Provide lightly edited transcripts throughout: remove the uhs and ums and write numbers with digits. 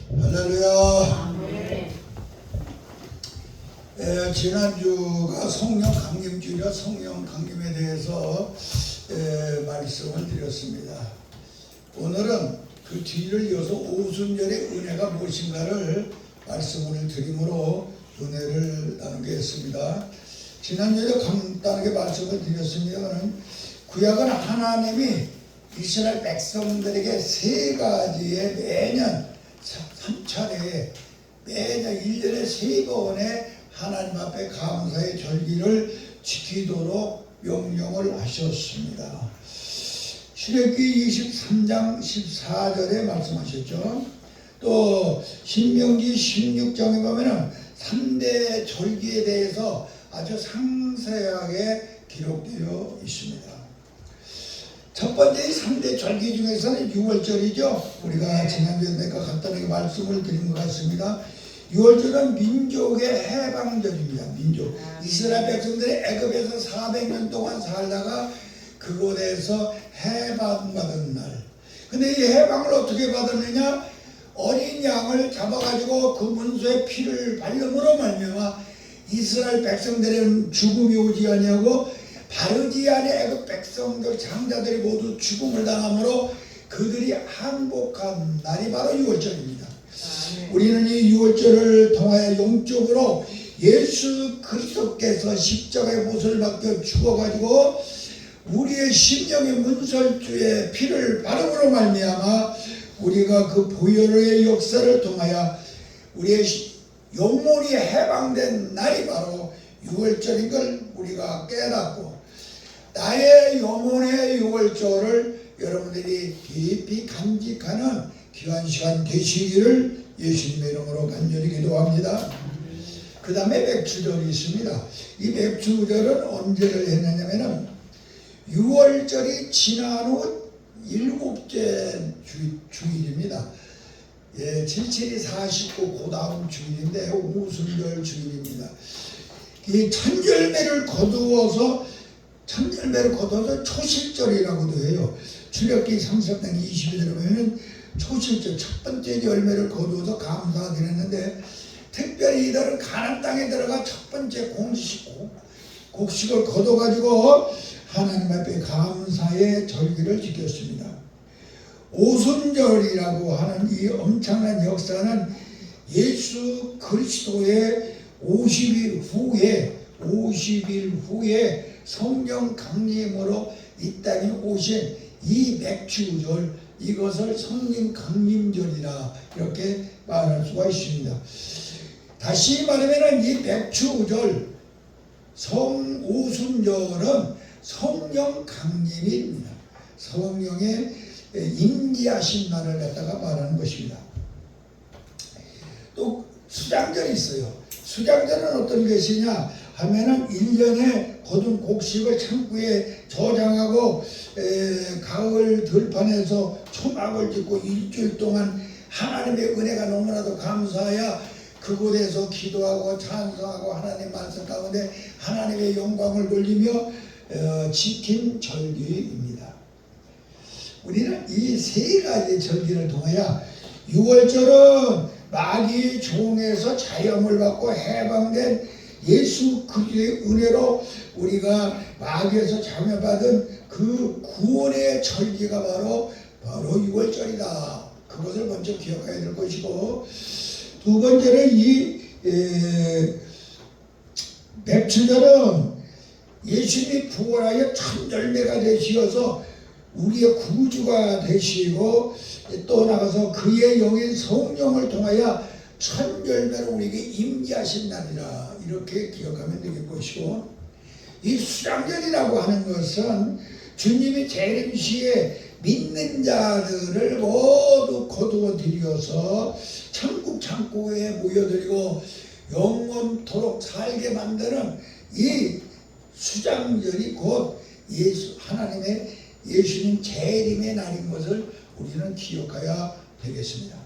할렐루야. 아멘. 지난주가 성령 강림주일이라 성령 강림에 대해서 말씀을 드렸습니다. 오늘은 그 뒤를 이어서 오순절의 은혜가 무엇인가를 말씀을 드림으로 은혜를 나누겠습니다. 지난주에 간단하게 말씀을 드렸습니다만, 구약은 하나님이 이스라엘 백성들에게 세 가지의 매년 3차례에 매년 1년에 3번의 하나님 앞에 감사의 절기를 지키도록 명령을 하셨습니다. 출애굽기 23장 14절에 말씀하셨죠. 또 신명기 16장에 보면은 3대 절기에 대해서 아주 상세하게 기록되어 있습니다. 첫 번째 3대 절기 중에서는 6월절이죠. 우리가 지난주에 내가 간단하게 말씀을 드린 것 같습니다. 6월절은 민족의 해방절입니다. 민족. 이스라엘 백성들이 애굽에서 400년 동안 살다가 그곳에서 해방받은 날. 근데 이 해방을 어떻게 받았느냐? 어린 양을 잡아가지고 그 문소에 피를 발름으로 말미암아 이스라엘 백성들의 죽음이 오지 아니하고 바르지 아니 애굽 백성들 장자들이 모두 죽음을 당함으로 그들이 항복한 날이 바로 6월절입니다. 우리는 이 6월절을 통하여 영적으로 예수 그리스도께서 십자가의 못을 박혀 죽어가지고 우리의 심령의 문설주에 피를 바름으로 말미암아 우리가 그 보혈의 역사를 통하여 우리의 영혼이 해방된 날이 바로 6월절인 걸 우리가 깨닫고, 나의 영혼의 6월절을 여러분들이 깊이 간직하는 귀한 시간 되시기를 예수님의 이름으로 간절히 기도합니다. 그 다음에 맥주절이 있습니다. 이 맥주절은 언제를 했느냐면 6월절이 지난 후 7째 주일입니다. 77이 49, 그 다음 주일인데 오순절 주일입니다. 이 천열매를 거두어서 초실절이라고도 해요. 출애굽기 33장 20절에 보면 초실절, 첫 번째 열매를 거두어서 감사드렸는데, 특별히 이들은 가나안 땅에 들어가 첫 번째 곡식을 거둬가지고 하나님 앞에 감사의 절기를 지켰습니다. 오순절이라고 하는 이 엄청난 역사는 예수 그리스도의 50일 후에 성령 강림으로 이 땅에 오신 이 맥주절, 이것을 성령 강림절이라 이렇게 말할 수가 있습니다. 다시 말하면 이 맥주절, 오순절은 성령 강림입니다. 성령의 임기하신 날을 갖다가 말하는 것입니다. 또 수장절이 있어요. 수장절은 어떤 것이냐 하면은 1년에 거둔 곡식을 창고에 저장하고 가을 들판에서 초막을 짓고 일주일 동안 하나님의 은혜가 너무나도 감사하여 그곳에서 기도하고 찬송하고 하나님 말씀 가운데 하나님의 영광을 돌리며 지킨 절기입니다. 우리는 이 세 가지 절기를 통하여 6월절은 마귀의 종에서 자유함을 받고 해방된 예수 그리스도의 은혜로 우리가 마귀에서 자유받은 그 구원의 절기가 바로 6월절이다. 그것을 먼저 기억해야 될 것이고, 두 번째는 이 맥주절은 예수님이 부활하여 첫 열매가 되시어서 우리의 구주가 되시고, 또 나가서 그의 영인 성령을 통하여 첫 열매를 우리에게 임기하신 날이라 이렇게 기억하면 될 것이고, 이 수장절이라고 하는 것은 주님이 재림시에 믿는 자들을 모두 거두어 들여서 천국 창고에 모여들이고 영원토록 살게 만드는 이 수장절이 곧 예수님 재림의 날인 것을 우리는 기억해야 되겠습니다.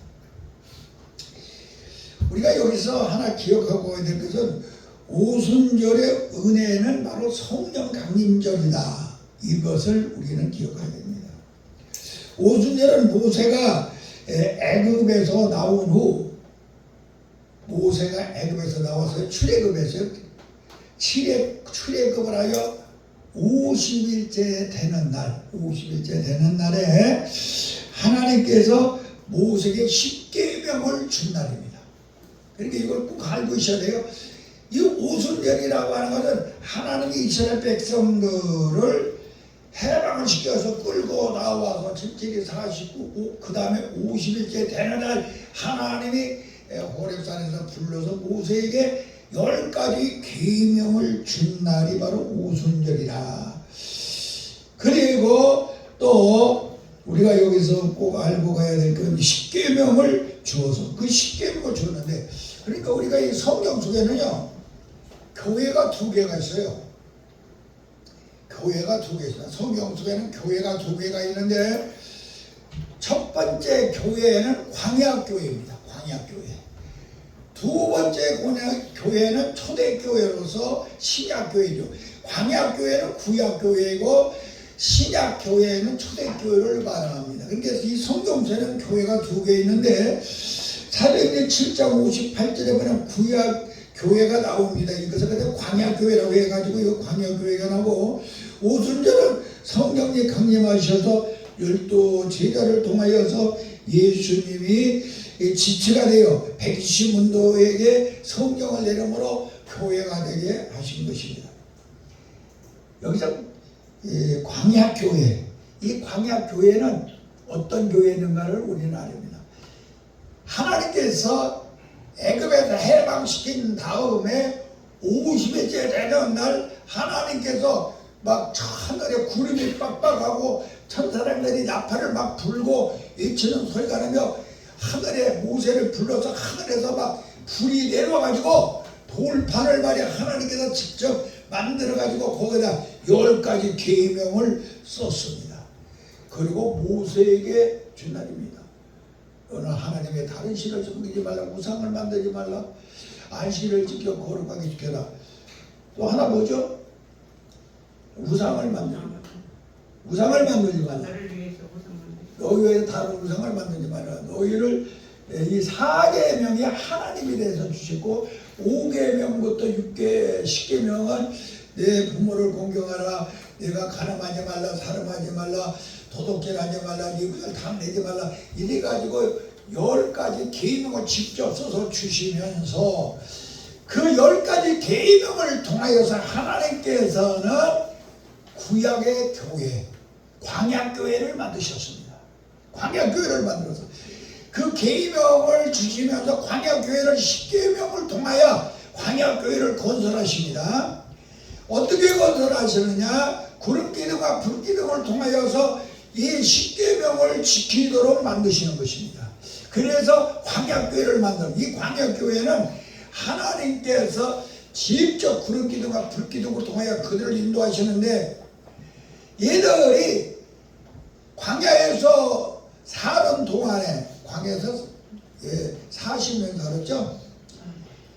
우리가 여기서 하나 기억하고 해야 될 것은 오순절의 은혜는 바로 성령 강림절이다. 이것을 우리는 기억해야 됩니다. 오순절은 모세가 애굽에서 나온 후 모세가 애굽에서 나와서 출애굽했어요. 출애굽을 하여 50일째 되는 날에 하나님께서 모세에게 십계명을 준 날입니다. 그러니까 이걸 꼭 알고 있어야 돼요. 이 오순절이라고 하는 것은 하나님이 이스라엘 백성들을 해방을 시켜서 끌고 나와서 질질이 49, 그 다음에 50일째 되는 날 하나님이 호렙산에서 불러서 모세에게 10가지 계명을 준 날이 바로 오순절이라. 그리고 또 우리가 여기서 꼭 알고 가야 될 건 십계명을 주어서 그 십계명을 주었는데, 그러니까 우리가 이 성경 속에는요 교회가 2개가 있어요. 교회가 2개 있어요. 성경 속에는 교회가 2개가 있는데, 첫 번째 교회는 광야교회입니다. 광야교회. 두 번째 교회는 초대교회로서 신약교회죠. 광야교회는 구약교회이고 신약교회는 초대교회를 말합니다. 그러니까 이 성경에는 교회가 2개 있는데, 사도행전 7장 58절에 보면 구약교회가 나옵니다. 이것을 그냥 광야교회라고 해가지고 이거 광야교회가 나오고, 오순절은 성령이 강림하셔서 12 제자를 통하여서 예수님이 지체가 되어 120문도에게 성령을 내림으로 교회가 되게 하신 것입니다. 여기서 광야교회, 이 광야교회는 어떤 교회인가를 우리는 아닙니다. 하나님께서 애굽에서 해방시킨 다음에 50일째 되는 날 하나님께서 막 하늘에 구름이 빡빡하고 천사장들이 나팔을 막 불고 외치는 소리가 나며 하늘에 모세를 불러서 하늘에서 막 불이 내려와가지고 돌판을 말이야 하나님께서 직접 만들어가지고 거기다 10가지 계명을 썼습니다. 그리고 모세에게 준 날입니다. 너는 하나님의 다른 신을 섬기지 말라, 우상을 만들지 말라, 안식일을 지켜 거룩하게 지켜라. 또 하나 뭐죠? 우상을 만들지 말라. 너희 외에 다른 우상을 만들지 말라. 너희를 이 4계명이 하나님에 대해서 주시고 5계명부터 6계 10계명은 내 부모를 공경하라, 내가 가늠하지 말라, 살음하지 말라, 도둑질하지 말라, 네 것을 탐내지 말라, 이래 가지고 10가지 계명을 직접 써서 주시면서 그 10가지 계명을 통하여서 하나님께서는 구약의 교회, 광야교회를 만드셨습니다. 광야교회를 만들어서 그 계명을 주시면서 광야교회를 10계명을 통하여 광야교회를 건설하십니다. 어떻게 건설하시느냐? 구름기둥과 불기둥을 통하여서 이 10계명을 지키도록 만드시는 것입니다. 그래서 광야교회를 만든, 이 광야교회는 하나님께서 직접 구름기둥과 불기둥을 통하여 그들을 인도하시는데, 얘들이 광야에서 사는 동안에, 광야에서 40년 살았죠.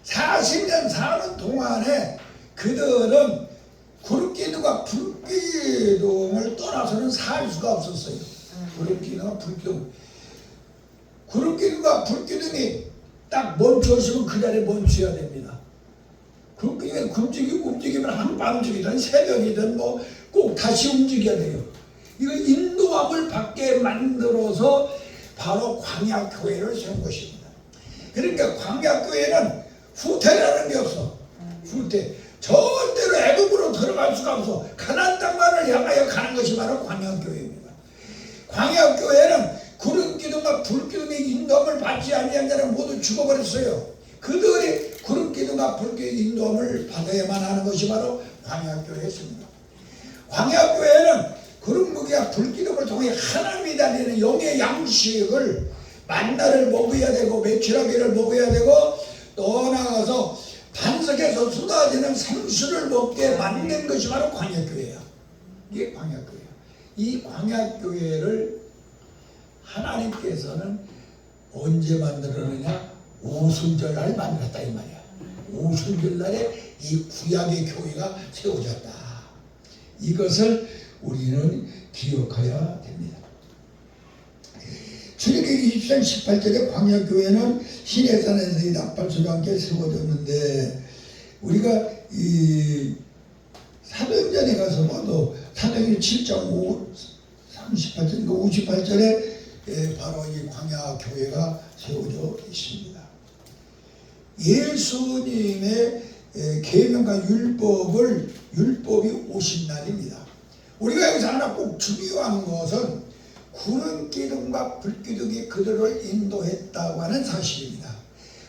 40년 사는 동안에 그들은 구름기둥과 불기둥을 떠나서는 살 수가 없었어요. 구름기둥과 불기둥. 구름기둥과 불기둥이 딱 멈춰있으면 그 자리에 멈춰야 됩니다. 구름기둥이 움직이면 한밤중이든 새벽이든 뭐 꼭 다시 움직여야 돼요. 이거 인도함을 받게 만들어서 바로 광야교회를 세운 것입니다. 그러니까 광야교회는 후퇴라는 게 없어. 후퇴. 절대로 애굽으로 들어갈 수가 없어. 가나안 땅만을 향하여 가는 것이 바로 광야교회입니다. 광야교회는 구름기둥과 불기둥의 인도함을 받지 아니한 자는 모두 죽어버렸어요. 그들이 구름기둥과 불기둥의 인도함을 받아야만 하는 것이 바로 광야교회였습니다. 광야교회는 구름기둥과 불기둥을 통해 하나님이 달리는 영의 양식을 만나를 먹어야 되고 메추라기를 먹어야 되고 또 나아가서 반석에서 쏟아지는 생수를 먹게 만든 것이 바로 광야교회야. 이게 광야교회야. 이 광야교회를 하나님께서는 언제 만들었느냐? 오순절날 만들었다 이 말이야. 오순절날에 이 구약의 교회가 세워졌다. 이것을 우리는 기억해야 됩니다. 출애굽기 20장 18절에 광야교회는 시내산에서 이 나팔소리와 함께 세워졌는데, 우리가 이 사도행전에 가서 봐도 사도행전 7장 38절, 58절에 바로 이 광야교회가 세워져 있습니다. 예수님의 계명과 율법이 오신 날입니다. 우리가 여기서 하나 꼭 중요한 것은 구름 기둥과 불기둥이 그들을 인도했다고 하는 사실입니다.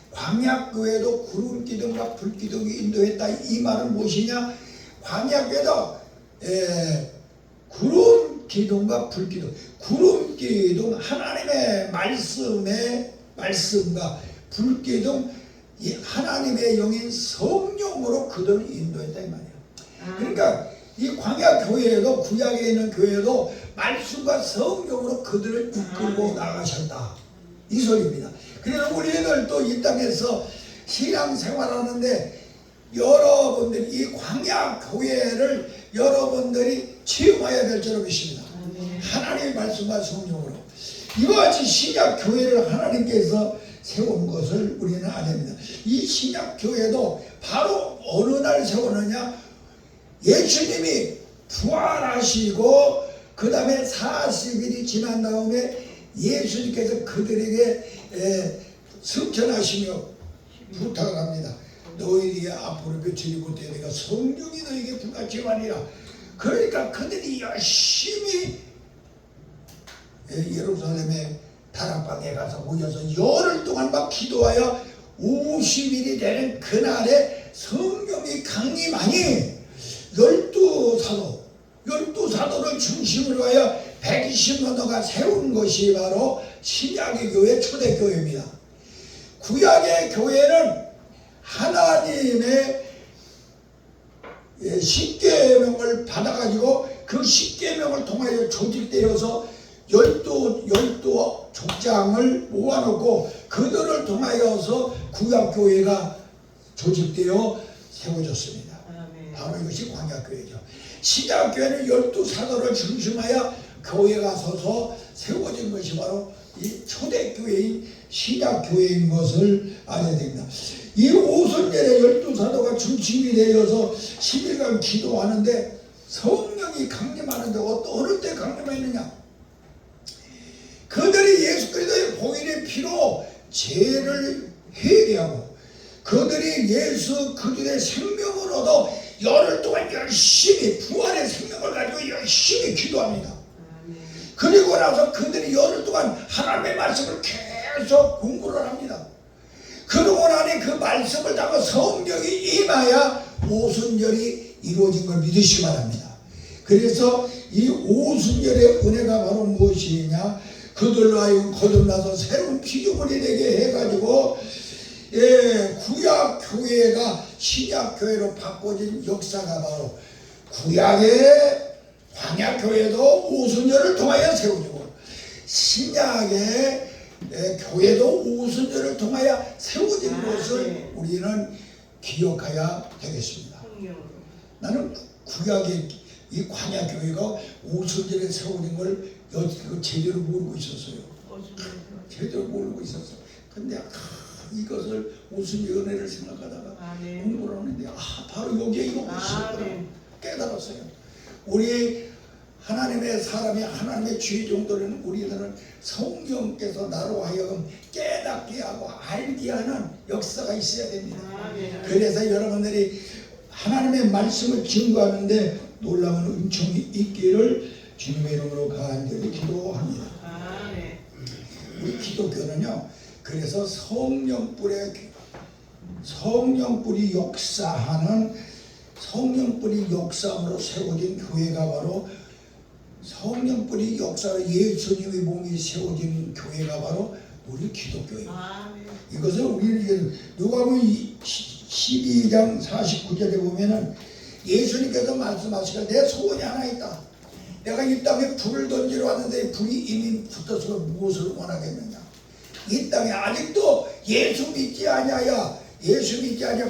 광야교회도 구름 기둥과 불기둥이 인도했다. 이 말은 무엇이냐? 광야교회도 구름 기둥과 불기둥, 구름 기둥 하나님의 말씀과 불기둥 하나님의 영인 성령으로 그들을 인도했다 이 말이에요. 그러니까 이 광야교회에도, 구약에 있는 교회도 말씀과 성령으로 그들을 이끌고 나가셨다 이 소리입니다. 그래서 우리는 또 이 땅에서 신앙생활하는데 여러분들이 이 광야교회를 여러분들이 체험해야 될 줄로 믿습니다. 하나님의 말씀과 성령으로 이와 같이 신약교회를 하나님께서 세운 것을 우리는 아닙니다. 이 신약교회도 바로 어느 날 세우느냐? 예수님이 부활하시고 그 다음에 40일이 지난 다음에 예수님께서 그들에게 승천하시며 부탁을 합니다. 너희에게 앞으로 며칠이 못해 내가 성령이 너희에게 불같이하니라. 그러니까 그들이 열심히 예루살렘의 다락방에 가서 모여서 열흘 동안 막 기도하여 50일이 되는 그날에 성령이 강림하니 12사도를 중심으로 하여 120년도가 세운 것이 바로 신약의 교회, 초대교회입니다. 구약의 교회는 하나님의 십계명을 받아가지고 그 십계명을 통하여 조직되어서 12 족장을 모아놓고 그들을 통하여서 구약교회가 조직되어 세워졌습니다. 바로 이것이 광야교회죠. 신약교회는 12사도를 중심하여 교회가 서서 세워진 것이 바로 이 초대교회인 신약교회인 것을 알아야 됩니다. 이 오순절에 12사도가 중심이 되어서 10일간 기도하는데 성령이 강림하는데 어느 때 강림했느냐? 그들이 예수 그리스도의 보혈의 피로 죄를 회개하고 그들이 예수 그리스도의 생명을 얻어 열흘 동안 열심히 부활의 생명을 가지고 열심히 기도합니다. 그리고 나서 그들이 열흘 동안 하나님의 말씀을 계속 공부를 합니다. 그러고 나니 그 말씀을 따고 성령이 임하여 오순절이 이루어진 걸 믿으시기 바랍니다. 그래서 이 오순절의 은혜가 바로 무엇이냐? 그들로 하여금 거듭나서 새로운 피조물이 되게 해가지고 구약교회가 신약교회로 바꿔진 역사가 바로 구약의 광야교회도 오순절을 통하여 세워지고 신약의 교회도 오순절을 통하여 세워진 것을 우리는 기억해야 되겠습니다. 나는 구약의 이 광야교회가 오순절에 세워진 걸 제대로 모르고 있었어요. 제대로 모르고 있었어. 근데 이것을 오순절 은혜를 생각하다가 공부를 하는데 바로 여기에 이거 있었구나 깨달았어요. 우리 하나님의 사람이 하나님의 죄 정도는 우리들은 성령께서 나로 하여금 깨닫게 하고 알게 하는 역사가 있어야 됩니다. 그래서 여러분들이 하나님의 말씀을 증거하는데 놀라운 은총이 있기를 주님의 이름으로 간절히 기도합니다. 우리 기독교는요, 그래서 성령불이 역사함으로 세워진 교회가 바로 성령불이 역사로 예수님의 몸이 세워진 교회가 바로 우리 기독교입니다. 이것을 우리는 누가복음 12장 49절에 보면은 예수님께서 말씀하시기를 내 소원이 하나 있다. 내가 이 땅에 불을 던지러 왔는데 불이 이미 붙어서 무엇을 원하겠느냐. 이 땅에 아직도 예수 믿지 아니하여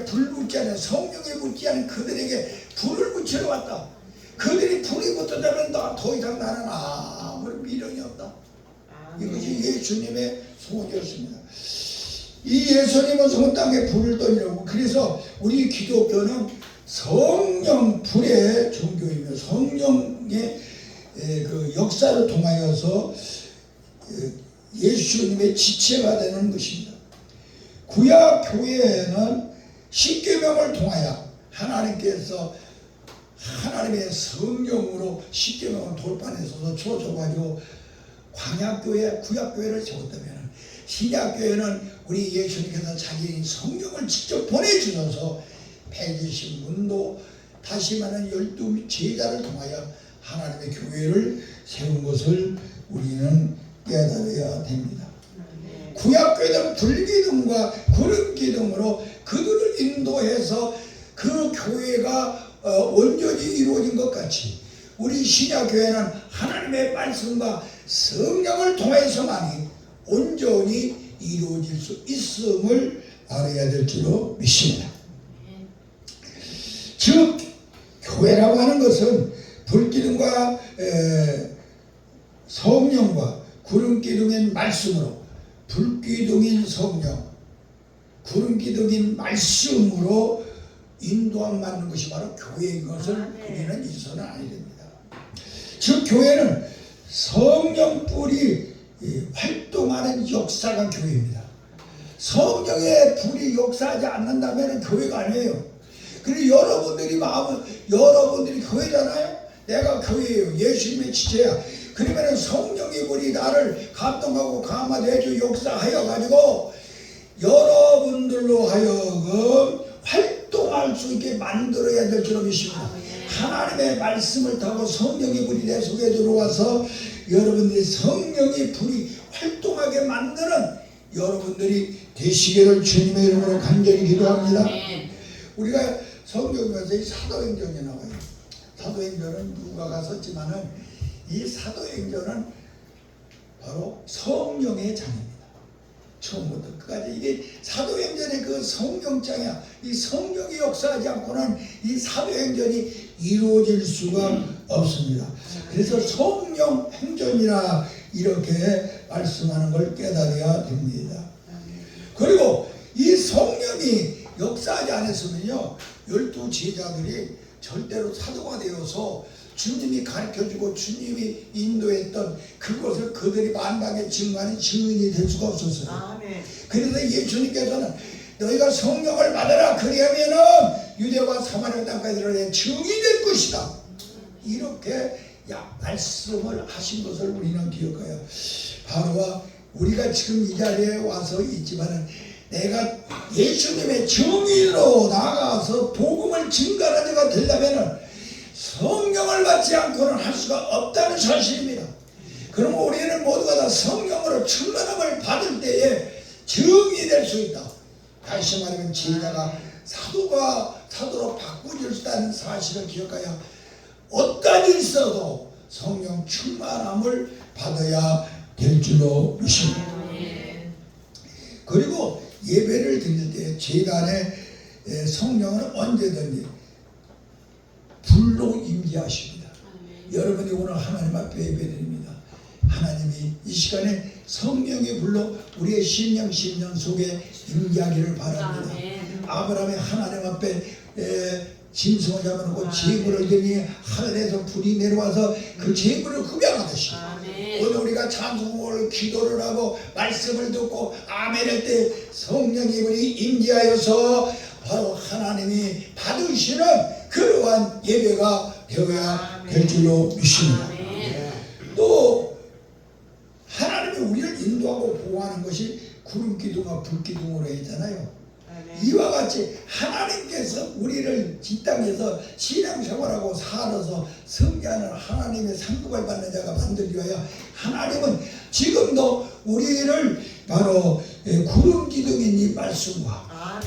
불 붙지 않아 성령에 붙지 않은 그들에게 불을 붙이러 왔다. 그들이 불이 붙었다면 더 이상 나는 아무런 미련이 없다. 이것이 예수님의 소원이었습니다. 이 예수님은 온 땅에 불을 던지려고. 그래서 우리 기독교는 성령 불의 종교이며 성령의 그 역사를 통하여서 예수님의 지체가 되는 것입니다. 구약 교회에는 십계명을 통하여 하나님께서 하나님의 성령으로 십계명을 돌판에서 쳐줘가지고 광야교회, 구약교회를 세웠다면 신약교회는 우리 예수님께서 자기 성령을 직접 보내주셔서 120문도 다시 말하는 12 제자를 통하여 하나님의 교회를 세운 것을 우리는 깨달아야 됩니다. 구약교회는 불기둥과 구름기둥으로 그들을 인도해서 그 교회가 온전히 이루어진 것 같이 우리 신약교회는 하나님의 말씀과 성령을 통해서만이 온전히 이루어질 수 있음을 알아야 될 줄로 믿습니다. 즉 교회라고 하는 것은 불기둥과 성령과 구름기둥인 말씀으로, 불기둥인 성령, 구름기둥인 말씀으로 인도함 받는 것이 바로 교회인 것을 우리는 잊어서는 아니 됩니다. 즉 교회는 성령불이 활동하는 역사가 교회입니다. 성령의 불이 역사하지 않는다면 교회가 아니에요. 그리고 여러분들이 교회잖아요. 내가 교회예요. 예수님의 지체야. 그러면 성령의 불이 나를 감동하고 감화되어 역사하여 가지고 여러분들로 하여금 활동할 수 있게 만들어야 될 줄로 믿습니다. 하나님의 말씀을 타고 성령의 불이 내 속에 들어와서 여러분들이 성령의 불이 활동하게 만드는 여러분들이 되시기를 주님의 이름으로 간절히 기도합니다. 우리가 성경에서 이 사도행전이 나와요. 사도행전은 누가가 썼지만은 이 사도행전은 바로 성령의 장입니다. 처음부터 끝까지 이게 사도행전의 그 성령장이야. 이 성령이 역사하지 않고는 이 사도행전이 이루어질 수가 없습니다. 그래서 성령 행전이라 이렇게 말씀하는 걸 깨달아야 됩니다. 그리고 이 성령이 역사하지 않았으면요 12 제자들이 절대로 사도가 되어서 주님이 가르쳐주고 주님이 인도했던 그것을 그들이 만방에 증거하는 증인이 될 수가 없었어요. 아멘. 그래서 예수님께서는 너희가 성령을 받아라. 그리하면은 유대와 사마리아 땅까지 내 증인이 될 것이다. 이렇게 말씀을 하신 것을 우리는 기억해요. 바로 우리가 지금 이 자리에 와서 있지만은 내가 예수님의 증인으로 나가서 복음을 증거하는 자가 되려면은 성령을 받지 않고는 할 수가 없다는 사실입니다. 그러면 우리는 모두가 다 성령으로 충만함을 받을 때에 증인이 될 수 있다. 다시 말하면 제자가 사도로 바꾸질 수 있다는 사실을 기억하여 어떤 일이 있어도 성령 충만함을 받아야 될 줄로 믿습니다. 그리고 예배를 드릴 때 제단에 성령은 언제든지 불로 임재하십니다. 여러분이 오늘 하나님 앞에 예배드립니다. 하나님이 이 시간에 성령의 불로 우리의 심령 속에 임재하기를 바랍니다. 아브라함이 하나님 앞에 짐승을 잡아놓고 제물을 드리니 하늘에서 불이 내려와서 그 제물을 흡양하듯이 오늘 우리가 찬송을 기도를 하고 말씀을 듣고 아멘 할 때 성령의 불이 임재하여서 바로 하나님이 받으시는 그러한 예배가 되어야 될 줄로 믿습니다. 또 하나님이 우리를 인도하고 보호하는 것이 구름기둥과 불기둥으로 했잖아요. 이와 같이 하나님께서 우리를 이 땅에서 신앙생활하고 살아서 성장하는 하나님의 상급을 받는 자가 만들기 위하여 하나님은 지금도 우리를 바로 구름기둥인 이 말씀과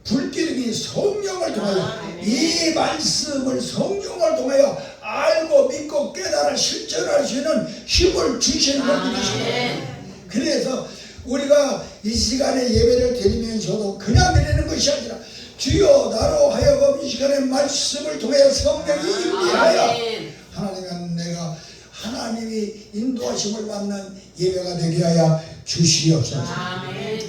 불기둥인 성령을 통하여 이 말씀을 성령을 통하여 알고 믿고 깨달아 실천할 수 있는 힘을 주시는 것입니다. 그래서 우리가 이 시간에 예배를 드리면서도 그냥 드리는 것이 아니라 주여 나로 하여금 이 시간에 말씀을 통해 성령이 임재하여 하나님은 내가 하나님이 인도하심을 받는 예배가 되게 하여 주시옵소서. 아멘.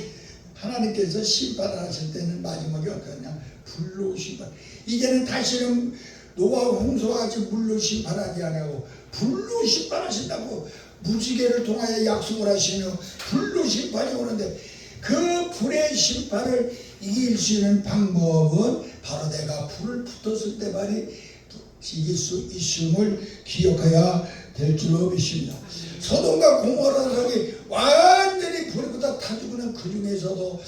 하나님께서 심판하실 때는 마지막에 어떠냐? 불로 심판. 이제는 다시는 노아와 홍수와 같이 물로 심판하지 아니하고 불로 심판하신다고 무지개를 통하여 약속을 하시며 불로 심판이 오는데, 그 불의 심판을 이길 수 있는 방법은 바로 내가 불을 붙었을 때만이 이길 수 있음을 기억해야 될 줄로 믿습니다. 소돔과 고모라 성이 완전히 불에 붙어 타 죽는 그 중에서도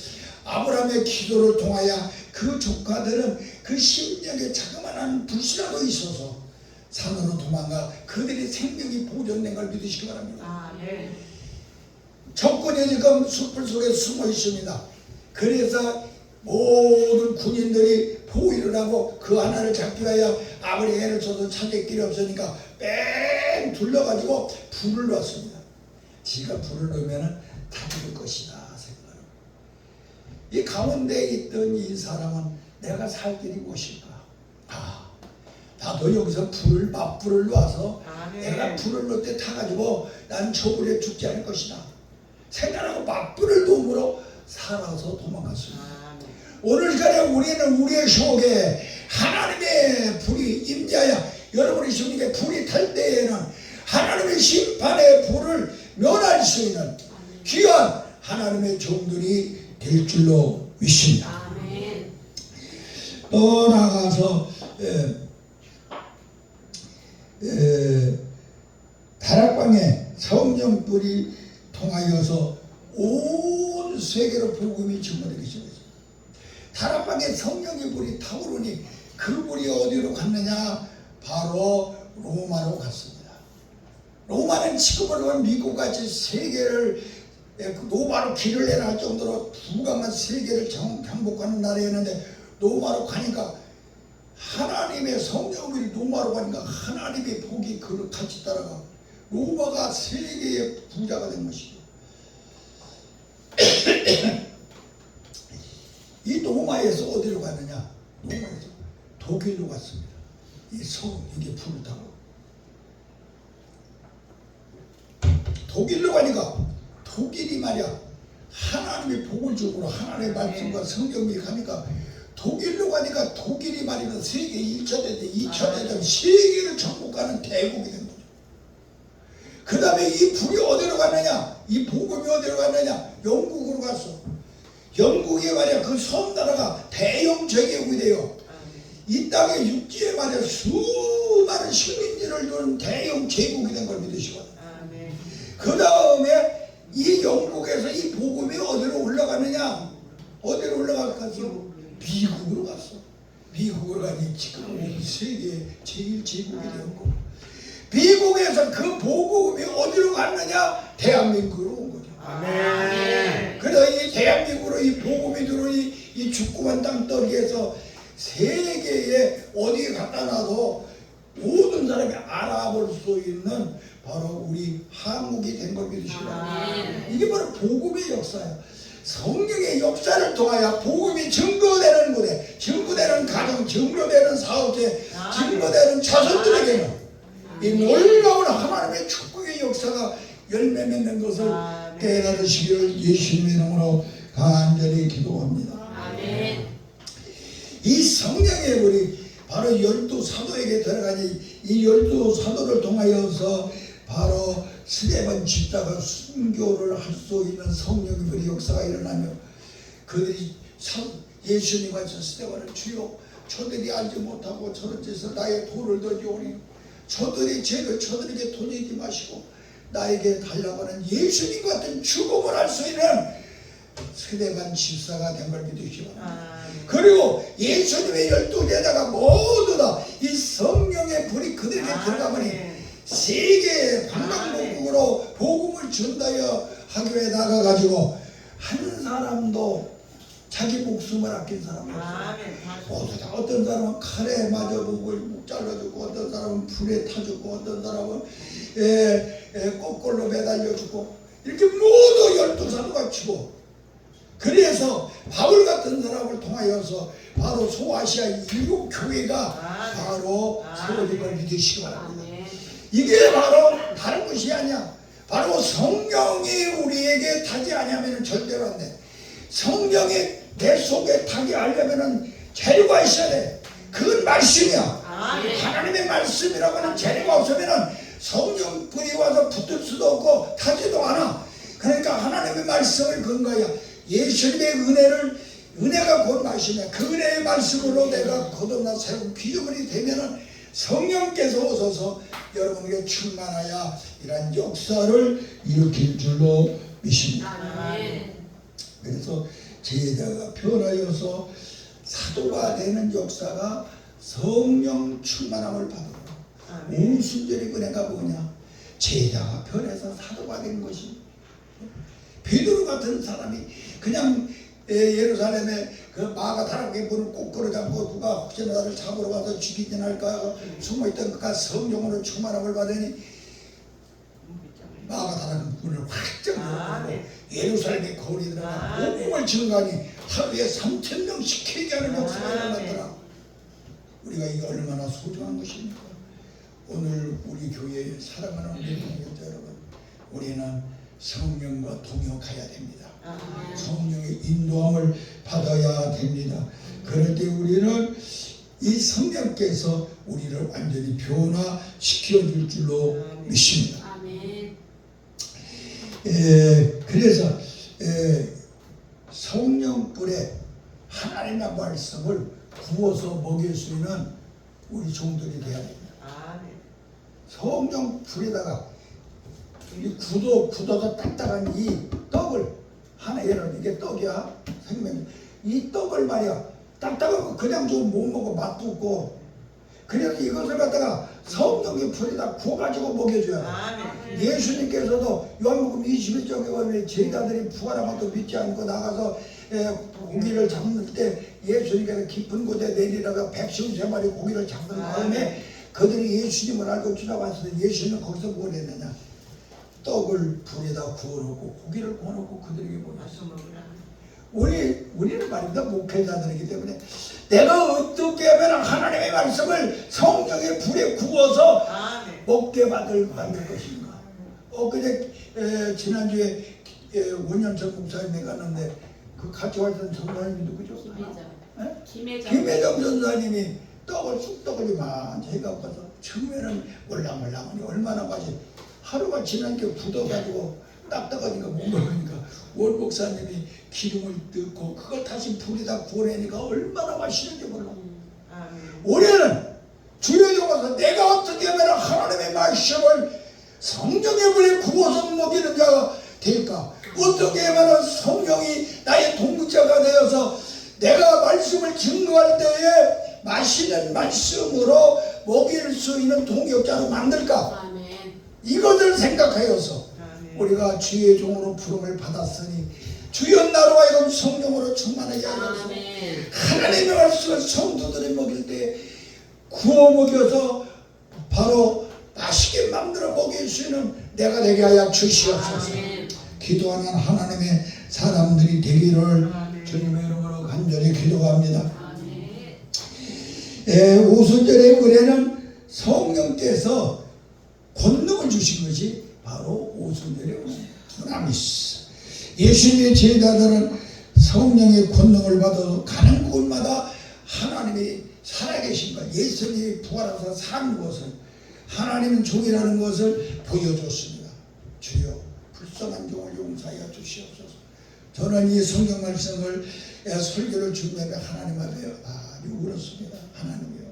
아브라함의 기도를 통하여 그 조카들은 그 심령에 자그마한 불씨라도 있어서 산으로 도망가 그들의 생명이 보존된 걸 믿으시기 바랍니다. 적군이 지금 숲을 속에 숨어 있습니다. 그래서 모든 군인들이 포위를 하고 그 하나를 잡기 위하여 아무리 애를 써도 찾을 길이 없으니까 뺑 둘러가지고 불을 놨습니다. 지가 불을 넣으면 다 죽을 것이다 생각합니다. 이 가운데 있던 이 사람은 내가 살 길이 무엇일까? 나도 여기서 맞불을 놔서 내가 불을 넣을 때 타가지고 난 저 불에 죽지 않을 것이다 생각하고 맞불을 놓음으로 살아서 도망갔습니다. 오늘까지 우리는 우리의 속에 하나님의 불이 임재하여 여러분의 속에 불이 탈 때에는 하나님의 심판의 불을 면할 수 있는 귀한 하나님의 종들이 될 줄로 믿습니다. 또 나아가서 다락방에 성령불이 통하여서 온 세계로 복음이 증거되기 시작했습니다. 다락방에 성령의 불이 타오르니 그 불이 어디로 갔느냐? 바로 로마로 갔습니다. 로마는 지금으로 미국같이 세계를 로마로 길을 내놔 정도로 부강한 세계를 정복하는 나라였는데, 로마로 가니까 하나님의 성령이 로마로 가니까 하나님의 복이 그를 같이 따라가 로마가 세계의 부자가 된 것이죠. 이 로마에서 어디로 갔느냐? 로마에서 독일로 갔습니다. 이게 불을 타고 독일로 가니까 독일이 말이야 하나님의 복을 주고 하나님의 말씀과 성경이 가니까 독일로 가니까 독일이 말이면 세계 1차 대전, 2차 대전 세계를 정복하는 대국이 된 거죠. 그 다음에 이 불이 어디로 갔느냐? 이 복음이 어디로 갔느냐? 영국으로 갔어. 영국이 말이야 그 섬나라가 대영 제국이 돼요. 이 땅의 육지에 말이야 수많은 식민지를 두는 대영 제국이 된 걸 믿으시고, 그 다음에 이 영국에서 이 복음이 어디로 올라가느냐? 어디로 올라갔어? 미국으로 갔어. 미국으로 가니 지금 세계 제1제국이 되었고, 미국에서 그 복음이 어디로 갔느냐? 대한민국으로 온 거죠. 아멘. 그래서 이 대한민국으로 이 복음이 들어오니 이 죽구만 땅덩이에서 세계에 어디에 갖다 놔도 모든 사람이 알아볼 수 있는 바로 우리 한국이 된 걸 믿으시기 바랍니다. 이게 바로 복음의 역사예요. 성령의 역사를 통하여 복음이 증거되는 곳에, 증거되는 가정, 증거되는 사업체, 증거되는 자손들에게는 이 놀라운 하나님의 축복의 역사가 열매 맺는 것을 깨달으시기를 예수님의 이름으로 간절히 기도합니다. 아멘. 이 성령의 불이 바로 12사도에게 들어가니 이 12사도를 통하여서 바로 스데반 집사가 순교를 할 수 있는 성령의 불의 역사가 일어나며 그들이 예수님과 스데반을 주여 저들이 알지 못하고 저런 짓을 나의 돌을 던져오니 저들의 죄를 저들에게 돌리지 마시고 나에게 달라고 하는 예수님 같은 죽음을 할 수 있는 스데반 집사가 된 걸 믿으시기 바랍니다. 그리고 예수님의 12제자가 모두 다 이 성령의 불이 그들에게 들어가보니 세계 방방곡곡으로 복음을 전하여 학교에 나가가지고 한 사람도 자기 목숨을 아낀 사람이 없어요. 모두 다 어떤 사람은 칼에 맞아 목을 잘라 죽고, 어떤 사람은 불에 타 죽고, 어떤 사람은 거꾸로 매달려 죽고, 이렇게 모두 12사도가 치고, 그래서 바울 같은 사람을 통하여서 바로 소아시아 일곱 교회가 바로 세워진 걸 믿으시기 바랍니다. 이게 바로 다른 것이 아니야. 바로 성령이 우리에게 타지 아니하면 절대로 안 돼. 성령이 내 속에 타게 하려면 재료가 있어야 돼. 그건 말씀이야. 아멘. 하나님의 말씀이라고 하는 재료가 없으면 성령 불이 와서 붙을 수도 없고 타지도 않아. 그러니까 하나님의 말씀을 근거하여 예수님의 은혜가 곧 말씀이야. 그 은혜의 말씀으로 내가 거듭나 새로운 피조물이 되면은 성령께서 오셔서 여러분에게 충만하여 이러한 역사를 일으킬 줄로 믿습니다. 아멘. 그래서 제자가 변하여서 사도가 되는 역사가 성령 충만함을 받고 오순절의 은혜가 뭐냐? 제자가 변해서 사도가 된 것이. 베드로 같은 사람이 그냥 예루살렘에 그 마가다락의 문을 꼭 걸어잡고 누가 혹시나 나를 잡으러 가서 죽이진 할까 숨어있던 그가 성령으로 충만함을 받으니 마가다락의 문을 확정 열고 예루살렘의 거리 들어가 복음을 증거하니 하루에 3,000명씩 회개하는 역사가 일어났더라. 우리가 이게 얼마나 소중한 것입니까? 오늘 우리 교회에 사랑하는 우리 동역자 여러분, 우리는 성령과 동역해야 됩니다. 성령의 인도함을 받아야 됩니다. 그럴 때 우리는 이 성령께서 우리를 완전히 변화시켜 줄 줄로 믿습니다. 아멘. 그래서 성령불에 하나님의 말씀을 구워서 먹일 수 있는 우리 종들이 되어야 됩니다. 성령불에다가 굳어서 딱딱한 이 떡을 하나 예를 이게 떡이야 생명 이 떡을 말이야 딱딱하고 그냥 좀 못 먹어 맛없고 그래서 이것을 갖다가 성령의 불에다 구워가지고 먹여줘야 돼. 예수님께서도 요한복음 21장에 보면 제자들이 부활한 것도 믿지 않고 나가서 고기를 잡는 때 예수님께서 깊은 곳에 내리다가 153마리 고기를 잡는 다음에 그들이 예수님을 알고 지나갔을 때 예수님은 거기서 뭘 했느냐? 떡을 불에다 구워놓고 고기를 구워놓고 그들에게 보냈어. 우리는 말입니다. 목회자들이기 때문에 내가 어떻게 하면 하나님의 말씀을 성령의 불에 구워서 먹게 만들 것인가. 그제 지난주에 원년철 목사님이 갔는데 그 같이 왔던 전사님이 누구죠? 김혜정 전사님이 떡을 쑥떡을 이만히 해갖고서 처음에는 몰랑몰랑하니 얼마나 맛이 하루가 지난 게 굳어가지고 딱딱하니까 못 먹으니까 원 목사님이 기름을 넣고 그걸 다시 불에다 구워내니까 얼마나 맛있는지 몰라. 올해는 주여 여호와서 내가 어떻게 하면 하나님의 말씀을 성령의 불에 구워서 먹이는 자가 될까? 어떻게 하면 성령이 나의 동무자가 되어서 내가 말씀을 증거할 때에 맛있는 말씀으로 먹일 수 있는 동역자로 만들까? 아멘. 이것을 생각하여서 우리가 주의 종으로 부름을 받았으니 주여 나로 하여금 성령으로 충만하게 하여서 하나님의 말씀을 성도들이 먹일 때 구워 먹여서 바로 맛있게 만들어 먹일 수 있는 내가 되게 하여 주시옵소서. 기도하는 하나님의 사람들이 되기를 주님의 이름으로 간절히 기도합니다. 오순절의 은혜는 성령께서 권능을 주신 것이 바로 오순절의 은혜예요. 두나미스. 예수님의 제자들은 성령의 권능을 받아 가는 곳마다 하나님이 살아계신 것, 예수님이 부활하셔서 산 것을 하나님은 종이라는 것을 보여줬습니다. 주여 불쌍한 종을 용서하여 주시옵소서. 저는 이 성경 말씀을 설교를 준비하며 하나님 앞에 아주 울었습니다. 하나님이요,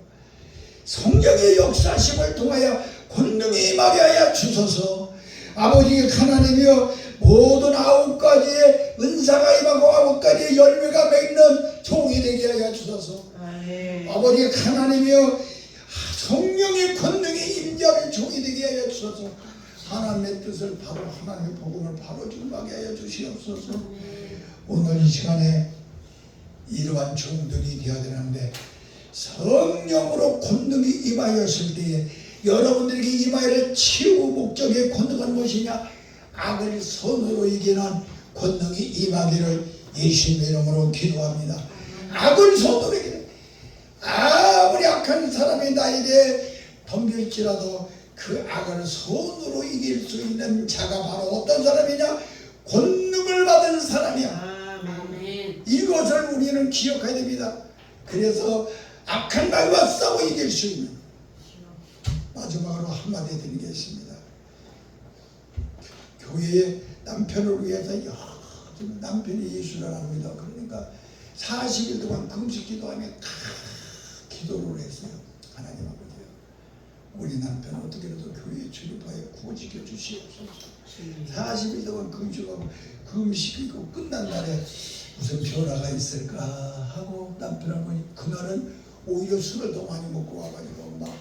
성령의 역사심을 통하여 권능이 임하게 하여 주소서. 아버지 하나님이여, 모든 9가지의 은사가 임하고 9가지의 열매가 맺는 종이 되게 하여 주소서. 아버지 하나님이여, 성령의 권능이 임재하는 종이 되게 하여 주소서. 하나님의 뜻을 바로, 하나님의 복음을 바로 증거하게 하여 주시옵소서. 오늘 이 시간에 이러한 종들이 되어야 되는데 성령으로 권능이 임하였을 때에 여러분들에게 임하여를 치유 목적의 권능은 무엇이냐? 악을 선으로 이기는 권능이 임하기를 예수님의 이름으로 기도합니다. 악을 선으로 이기는, 아무리 악한 사람이 나에게 덤빌지라도 그 악을 손으로 이길 수 있는 자가 바로 어떤 사람이냐? 권능을 받은 사람이야. 아멘. 이것을 우리는 기억해야 됩니다. 그래서 악한 마귀와 싸워 이길 수 있는, 마지막으로 한마디 드리겠습니다. 교회의 남편을 위해서 남편이 예수를 압니다. 그러니까 40일 동안 금식 기도하며 기도를 했어요. 하나님 아버지요, 우리 남편 어떻게라도 교회에 출입하여 구원시켜 주시옵소서. 40일 동안 금식하고 금식이고 끝난 날에 무슨 변화가 있을까 하고 남편하고 그날은 오히려 술을 더 많이 먹고 와가지고 막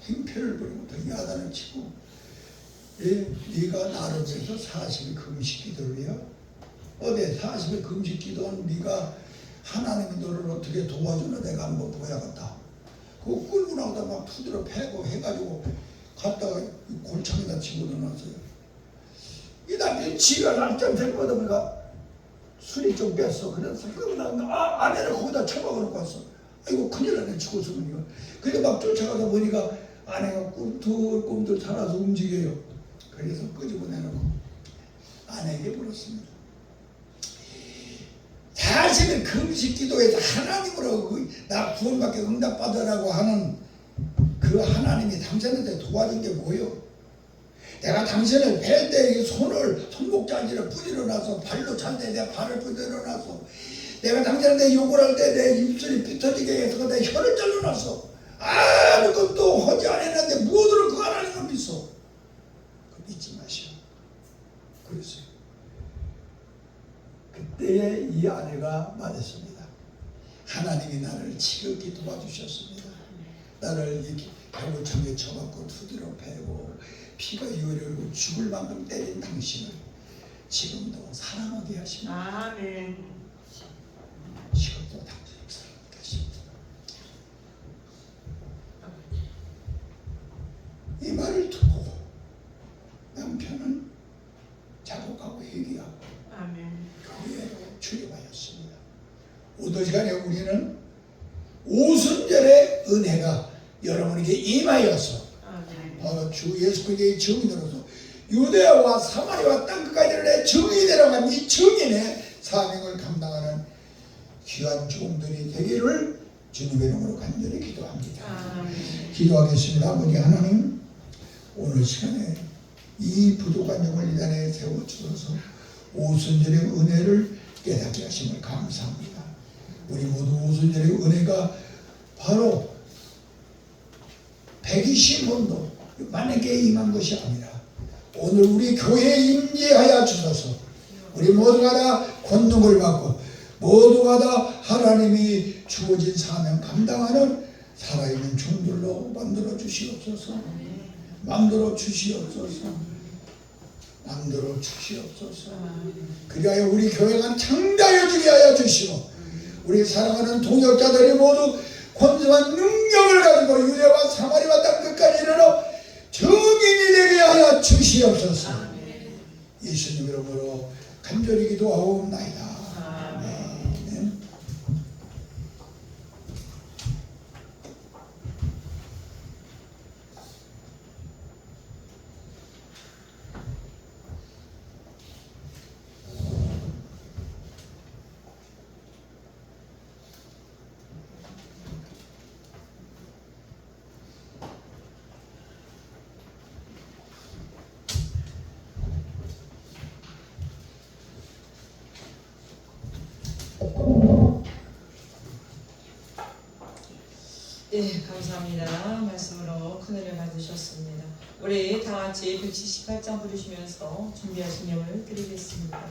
행패를 부리고 더 야단을 치고, 네가 나를 위해서 40일 금식 기도를 해요? 어디 40일 금식 기도한 네가 하나님이 너를 어떻게 도와주나 내가 한번 보야겠다. 그거 끌고 나오다 막 푸드러 패고 해가지고 갔다가 골창에다 집어넣어놨어요. 이 남편이 지가 날짜 데리고다 보니까 술이 좀 뺐어. 그래서 그러면 아내를 거기다 처박아놓고 왔어. 아이고 큰일 나네 죽었으면 이거. 그래 막 쫓아가다 보니까 아내가 꿈틀꿈틀 살아서 움직여요. 그래서 끄집어내놓고 아내에게 물었습니다. 40일 금식 기도에서 하나님으로 나 구원받게 응답받으라고 하는 그 하나님이 당신한테 도와준 게 뭐예요? 내가 당신을 뵐 때 손을 손목자지를 부들여 놔서 발로 찰 때 내 발을 부들여 놔서 내가 당신한테 욕을 할 때 내 입술이 삐터지게 해서 내 혀를 잘라놨어. 아무것도 하지 않았는데 무엇으로 그 하나님을 믿어? 그 믿지 마시오. 그랬어요. 그때에 이 아내가 말했습니다. 하나님이 나를 지극히 도와주셨습니다. 나를 이렇게 배고청에 쳐갖고 두드려 패고 피가 유혈되고 죽을 만큼 때린 당신을 지금도 사랑하게 하십니다. 아멘. 지금도 당신을 사랑하게 하십니다. 이 말을 듣고 남편은 자복하고 회개하고 아멘. 교회에 출입하였습니다. 오도시간에 우리는 오순절의 은혜가 여러분에게 임하여서 바로 주 예수 그리스도의 증인으로서 유대와 사마리아 땅끝까지 내 증인이 되어간 이 증인의 사명을 감당하는 귀한 종들이 되기를 주님의 이름으로 간절히 기도합니다. 기도하겠습니다. 아버지 하나님, 오늘 시간에 이 부족한 영을 이 자리에 세워주셔서 오순절의 은혜를 깨닫게 하심을 감사합니다. 우리 모두 오순절의 은혜가 바로 120원도 만약에 임한 것이 아니라 오늘 우리 교회에 임재하여 주셔서 우리 모두가 다 권능을 받고 모두가 다 하나님이 주어진 사명 감당하는 살아있는 종들로 만들어 주시옵소서. 만들어 주시옵소서. 만들어 주시옵소서. 그리하여 우리 교회가 창대해지게 하여 주시고 우리 사랑하는 동역자들이 모두 권능한 능력을 가지고 유대와 사마리아 땅 끝까지 이르러 증인이 되게 하여 주시옵소서. 예수님 이름으로 간절히 기도하옵나이다. 아멘. 네, 감사합니다. 말씀으로 큰 은혜 받으셨습니다. 우리 다 같이 178장 부르시면서 준비하신 예물 드리겠습니다.